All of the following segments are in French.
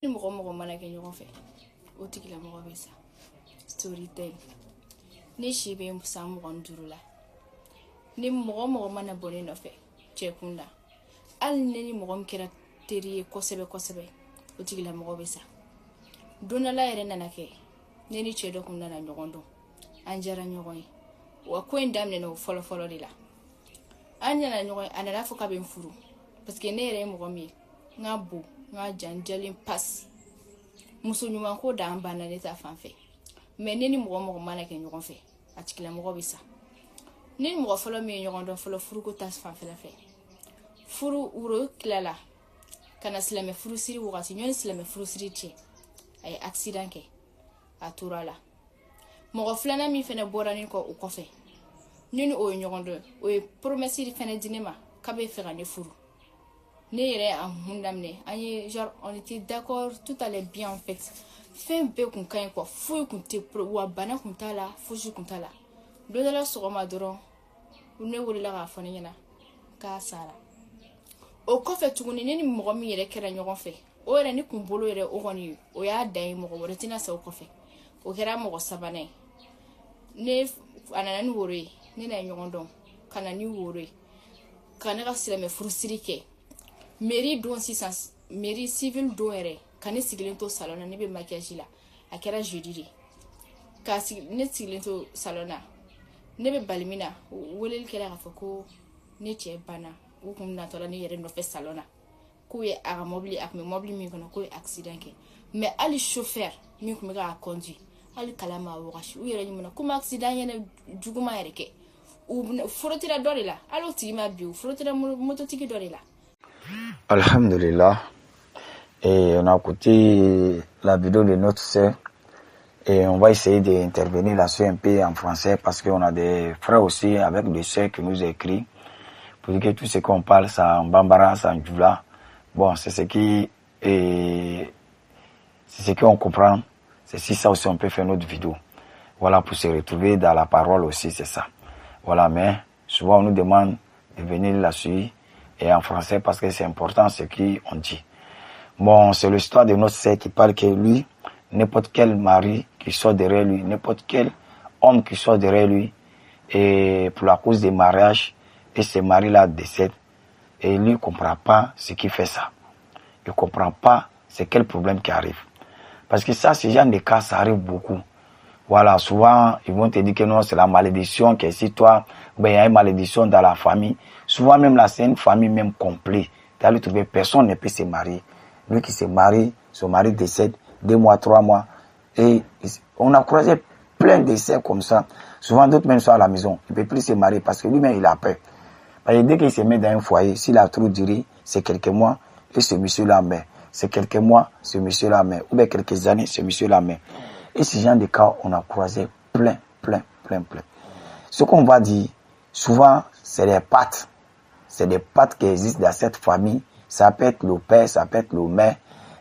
mɔgɔ mana kɛ ɲɔgɔn fɛ o tigilamɔgɔ bɛ sa story time ne si bɛ san 25 la ni mɔgɔ mana bɔ ne nɔfɛ cɛ kunda hali ne ni mɔgɔ min kɛra teri ye kosɛbɛ kosɛbɛ o tigilamɔgɔ bɛ sa don dɔ la yɛrɛ nana kɛ ne ni cɛ dɔ kun nana ɲɔgɔn dɔn an jara ɲɔgɔn ye wa ko in daminɛ o fɔlɔ fɔlɔ de la an nana ɲɔgɔn ye a nana fɔ k'a bɛ n furu parce que ne yɛrɛ ye mɔgɔ min ye n ka bon n ka janjalen passe muso ɲuman ko da an banna ne ta fan fɛ mais ne ni mɔgɔ mana kɛ ɲɔgɔn fɛ a tigilamɔgɔ bɛ sa ne ni mɔgɔ fɔlɔ min ye ɲɔgɔn dɔn fɔlɔ furu ko ta fanfɛla fɛ furu woro kilala kana silamɛ furu siri wagati ɲɔni silamɛ furu siri cɛ a ye accident kɛ a tora la mɔgɔ filanan min fɛnɛ bɔra ne kɔ o kɔfɛ ne ni o ye ɲɔgɔn dɔn o ye promesse fɛnɛ di ne ma k'a bɛ fɛ ka ne furu ne yɛrɛ a hun daminɛ an ye genre on était d'accord tout allait bien en fait fɛn bɛɛ kun ka ɲi quoi foyi kun tɛ wa bana kun t'a la fosi kun t'a la don dɔ la sɔgɔma dɔrɔn ne wulila k'a fɔ ne ɲɛna k'a sara o kɔfɛ tuguni ne ni mɔgɔ min yɛrɛ kɛra ɲɔgɔn fɛ o yɛrɛ ni kun bolo yɛrɛ o kɔni o y'a dan ye mɔgɔ wɛrɛ tɛna sa o kɔfɛ o kɛra mɔgɔ sabanan ye a nana ni woro ye ne n'a ye ɲɔgɔn dɔn ka na ni woro ye ka ne ka silamɛ furusiri kɛ mairie don sisan mairie civil don yɛrɛ ka ne sigilen to salon na ne bɛ maquillage la a kɛra jeudi de ka ne sigilen to salon na ne bɛ balimina weleli kɛra k'a fɔ ko ne cɛ banna u kun natɔ la ne yɛrɛ nɔfɛ salon na k'u ye a ka mobili a kun bɛ mobili min kɔnɔ k'o ye accident kɛ mais hali chauffeur min kun bɛ k'a conduire hali kala ma wagasi u yɛrɛ ɲuman comme accident yɛrɛ juguman yɛrɛ kɛ u forotira dɔ de la hali o tigi ma bi u forotira mototigi dɔ de la. Alhamdulillah. Et on a écouté la vidéo de notre sœur et on va essayer d'intervenir là-dessus un peu en français parce qu'on a des frères aussi avec des sœurs qui nous écrivent pour dire que tout ce qu'on parle, ça en bambara, ça en djoula. Bon, c'est ce qu'on comprend. C'est si ça aussi on peut faire notre vidéo. Voilà, pour se retrouver dans la parole aussi, c'est ça. Voilà, mais souvent on nous demande de venir là-dessus et en français parce que c'est important ce qu'on dit. Bon, c'est l'histoire de notre sœur qui parle que lui, n'importe quel mari qui sort derrière lui, n'importe quel homme qui sort derrière lui, et pour la cause des mariages, et ce mari-là décède, et lui ne comprend pas ce qui fait ça. Il ne comprend pas c'est quel problème qui arrive. Parce que ça, ce genre de cas, ça arrive beaucoup. Voilà, souvent, ils vont te dire que non, c'est la malédiction, que si toi, ben, il y a une malédiction dans la famille. Souvent, même là, c'est une famille même complète. Tu as trouvé, personne ne peut se marier. Lui qui se marie, son mari décède 2 mois, 3 mois. Et on a croisé plein de décès comme ça. Souvent, d'autres même sont à la maison. Il ne peut plus se marier parce que lui-même, il a peur. Parce que dès qu'il se met dans un foyer, s'il a trop duré, c'est quelques mois, et ce monsieur-là meurt. C'est quelques mois, ce monsieur-là meurt. Ou bien quelques années, ce monsieur-là meurt. Et ce genre de cas, on a croisé plein. Ce qu'on va dire, souvent, c'est des pattes. C'est des pattes qui existent dans cette famille. Ça peut être le père, ça peut être le mère,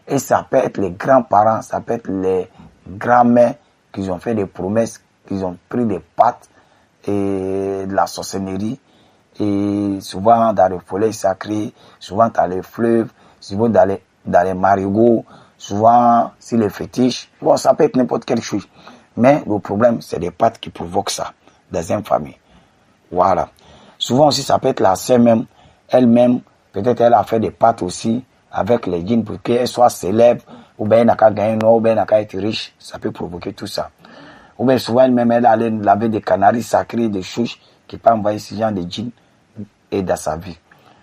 et ça peut être les grands-parents, ça peut être les grands-mères qui ont fait des promesses, qui ont pris des pattes et de la sorcellerie. Et souvent dans les forêts sacrées, souvent dans les fleuves, souvent dans les marigots, souvent sur les fétiches. Bon, ça peut être n'importe quelle chose. Mais le problème, c'est les pattes qui provoquent ça dans une famille. Voilà. Souvent aussi, ça peut être la sœur même, elle-même, peut-être elle a fait des pattes aussi avec les djinns pour qu'elle soit célèbre, ou bien elle n'a qu'à gagner non, ou bien elle n'a qu'à être riche. Ça peut provoquer tout ça. Ou bien souvent elle-même, elle allait laver des canaris sacrés, des chouches qui peuvent envoyer ce genre de djinns et dans sa vie.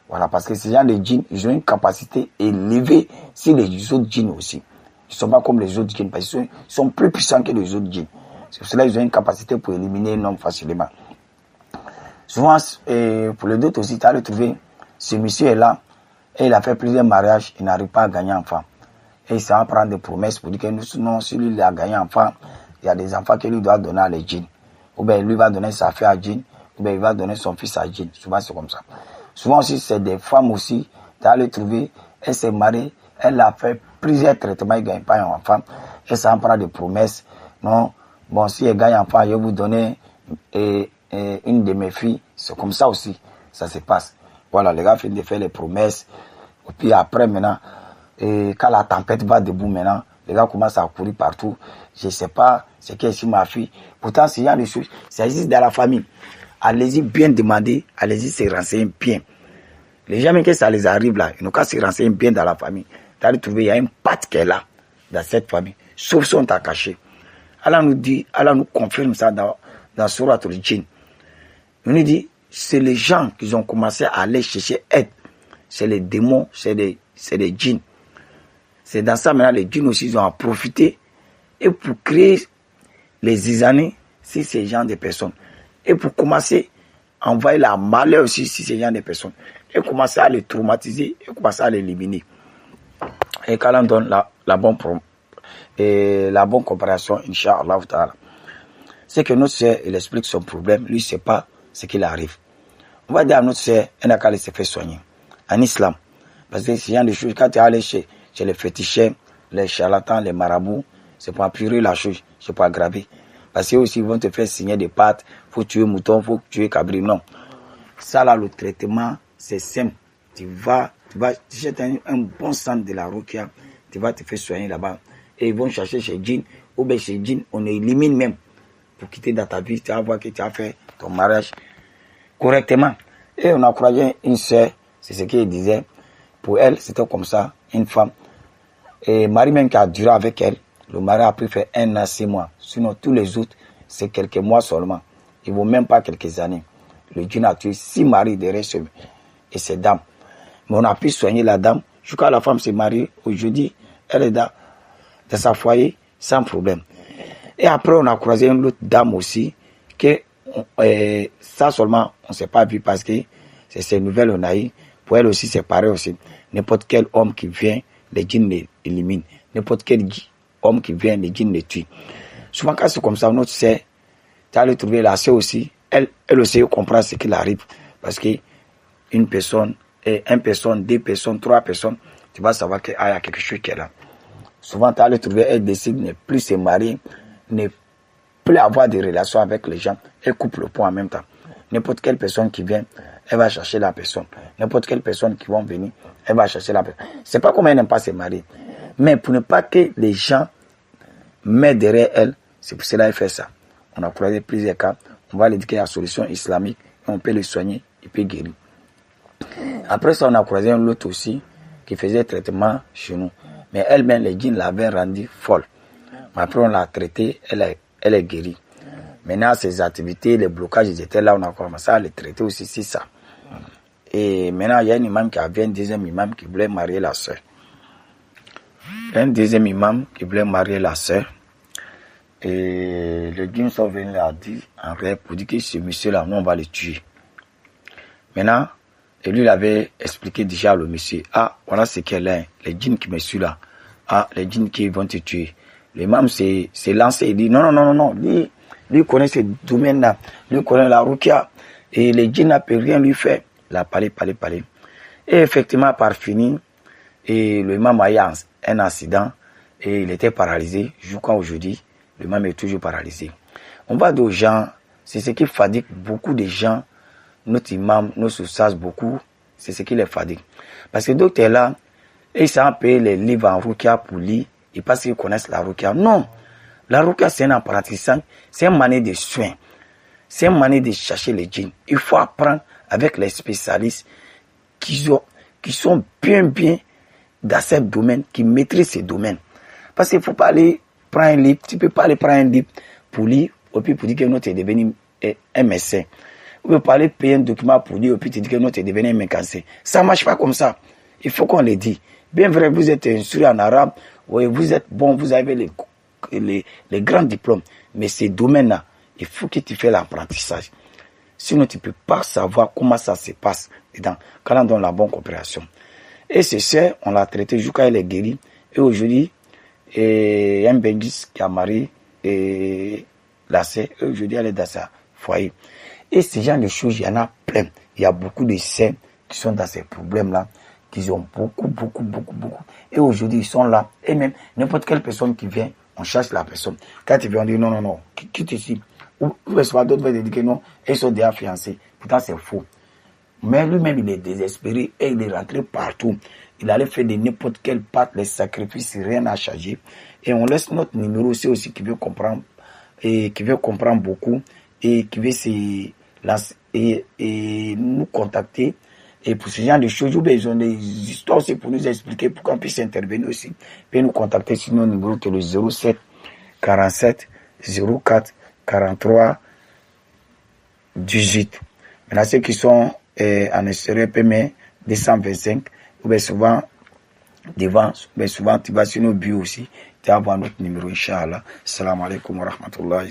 Voilà, parce que ces gens de djinns, ils ont une capacité élevée sur les autres djinns aussi. Ils ne sont pas comme les autres djinns, parce qu'ils sont plus puissants que les autres djinns. C'est pour cela qu'ils ont une capacité pour éliminer un homme facilement. Souvent, pour les autres aussi, tu as retrouvé, ce monsieur est là, et il a fait plusieurs mariages, il n'arrive pas à gagner enfant. Et il s'en prend des promesses pour dire que non, si lui il a gagné enfant, il y a des enfants que lui doit donner à les djinns. Ou bien lui va donner sa fille à djinn, ou bien il va donner son fils à djinn. Souvent, c'est comme ça. Souvent aussi, c'est des femmes aussi, tu as retrouvé, elle s'est mariée, elle a fait plusieurs traitements, elle ne gagne pas un enfant. Elle s'en prend des promesses. Non, bon, si elle gagne un enfant, je vais vous donner une de mes filles. C'est comme ça aussi, ça se passe. Voilà, les gars finissent de faire les promesses. Et puis après, maintenant, Et quand la tempête va debout maintenant, les gars commencent à courir partout. Je ne sais pas ce qu'est sur ma fille. Pourtant, c'est genre de choses, ça existe dans la famille. Allez-y bien demander, allez-y se renseigner bien. Les gens, même que ça les arrive là, ils n'ont qu'à se renseigner bien dans la famille. T'allez trouver, il y a une patte qui est là, dans cette famille. Sauf si on t'a caché. Allah nous dit, Allah nous confirme ça dans Surat al-Jinn. Il nous dit, c'est les gens qui ont commencé à aller chercher aide. C'est les démons, c'est les djinns. C'est dans ça maintenant, les djinns aussi, ils ont profité et pour créer les zizanis sur ces gens de personnes. Et pour commencer à envoyer la malheur aussi sur ces gens de personnes. Et commencer à les traumatiser et commencer à les éliminer. Et quand on donne la bonne comparaison, Inch'Allah ta'ala, c'est que notre sœur, il explique son problème, lui, il ne sait pas ce qu'il arrive. On va dire à notre sœur, elle n'a qu'à se faire soigner. En islam. Parce que c'est genre de choses, quand tu es allé chez les féticheurs, les charlatans, les marabouts, c'est pour apurer la chose, c'est pour aggraver. Parce que aussi, ils vont te faire signer des pattes, il faut tuer mouton, il faut tuer cabri. Non. Ça, là, le traitement, c'est simple. Tu vas jeter un bon sang de la rukia, tu vas te faire soigner là-bas. Et ils vont chercher chez djinn, ou bien chez djinn, on élimine même. Pour quitter dans ta vie, tu vas voir que tu as fait ton mariage correctement. Et on a croisé une sœur, c'est ce qu'il disait. Pour elle, c'était comme ça, une femme. Et Marie même qui a duré avec elle, le mari a pu faire 1 an, 6 mois. Sinon, tous les autres, c'est quelques mois seulement. Ils ne vont même pas quelques années. Le djinn a tué 6 maris derrière eux et ces dames. Mais on a pu soigner la dame. Jusqu'à la femme s'est mariée. Aujourd'hui, elle est dans sa foyer sans problème. Et après, on a croisé une autre dame aussi, que ça seulement, on ne s'est pas vu parce que c'est ces nouvelles on a eu. Pour elle aussi, c'est pareil aussi. N'importe quel homme qui vient, les djinns l'éliminent. N'importe quel homme qui vient, les djinns les tuent. Souvent, quand c'est comme ça, notre sœur, tu as le trouver la sœur aussi, elle aussi comprend ce qu'il arrive. Parce que une personne, 2 personnes, 3 personnes, tu vas savoir qu'il y a quelque chose qui est là. Souvent, tu as le trouver, elle décide de ne plus se marier, ne plus avoir de relations avec les gens, elle coupe le pont en même temps. N'importe quelle personne qui vient, elle va chercher la personne. N'importe quelle personne qui va venir, elle va chercher la personne. C'est pas comme elle n'aime pas se marier. Mais pour ne pas que les gens mettent derrière elle, c'est pour cela qu'elle fait ça. On a croisé plusieurs cas. On va lui dire qu'il y a la solution islamique et on peut le soigner, il peut guérir. Après ça, on a croisé un autre aussi qui faisait traitement chez nous. Mais elle-même, les djinns l'avaient rendue folle. Après, on l'a traitée, elle est guérie. Maintenant, ses activités, les blocages, ils étaient là, on a commencé à les traiter aussi, c'est ça. Et maintenant, il y a un imam qui avait un deuxième imam qui voulait marier la sœur. Un deuxième imam qui voulait marier la sœur. Et les djinns sont venus là dire, en vrai, pour dire que ce monsieur-là, nous, on va le tuer. Maintenant, et lui, il avait expliqué déjà le monsieur. Ah, voilà ce qu'elle est, les djinns qui me suivent là. Ah, les djinns qui vont te tuer. L'imam s'est lancé, il dit, non. Lui connaît ce domaine-là. Lui connaît la rukia. Et les djinns ne peuvent rien lui faire. Il a parlé. Et effectivement, par fini, et le imam a eu un accident et il était paralysé. Jusqu'à aujourd'hui, le imam est toujours paralysé. On va dire aux gens, c'est ce qui fatigue beaucoup de gens, notre imam, nos soussages, beaucoup, c'est ce qui les fatigue. Parce que d'autres sont là, et ils savent payer les livres en rukia pour lire, et parce qu'ils connaissent la rukia. Non, la rukia c'est un apprentissage, c'est une manière de soin, c'est une manière de chercher les djinns. Il faut apprendre avec les spécialistes qui sont bien dans ce domaine, qui maîtrisent ce domaine. Parce qu'il ne faut pas aller prendre un livre, tu ne peux pas aller prendre un livre pour lire, et puis pour dire que nous tu es devenu un médecin. Ou bien pas aller payer un document pour lire, et puis tu dis que nous tu es devenu un mécanicien. Ça ne marche pas comme ça. Il faut qu'on le dise. Bien vrai, vous êtes instruit en arabe, oui, vous êtes bon, vous avez les grands diplômes, mais ces domaines-là, il faut que tu fasses l'apprentissage. Sinon, tu ne peux pas savoir comment ça se passe dedans, quand on donne la bonne coopération. Et c'est ça, on l'a traité jusqu'à elle est guérie. Et aujourd'hui, il y a un Bengis qui a marié la sœur. Et aujourd'hui, elle est dans sa foyer. Et ce genre de choses, il y en a plein. Il y a beaucoup de sœurs qui sont dans ces problèmes-là, qui ont beaucoup. Et aujourd'hui, ils sont là. Et même, n'importe quelle personne qui vient, on cherche la personne. Quand ils viennent, on dit non, quitte ici. Ou d'autres vont dire que non, ils sont déjà fiancés. Pourtant, c'est faux. Mais lui-même, il est désespéré et il est rentré partout. il allait faire de n'importe quelle part les sacrifices, rien n'a changé. Et on laisse notre numéro aussi qui veut comprendre et qui veut comprendre beaucoup et qui veut se lancer et nous contacter. Et pour ce genre de choses, ils ont des histoires aussi pour nous expliquer, pour qu'on puisse intervenir aussi. Puis nous contacter sur nos numéros que le 07 47 04 43 18. Maintenant, ceux qui sont en extérieur, PME 225, ou bien souvent devant, mais souvent tu vas sur nos bureaux aussi, tu vas avoir notre numéro, Inch'Allah. Salam alaikum wa rahmatullahi.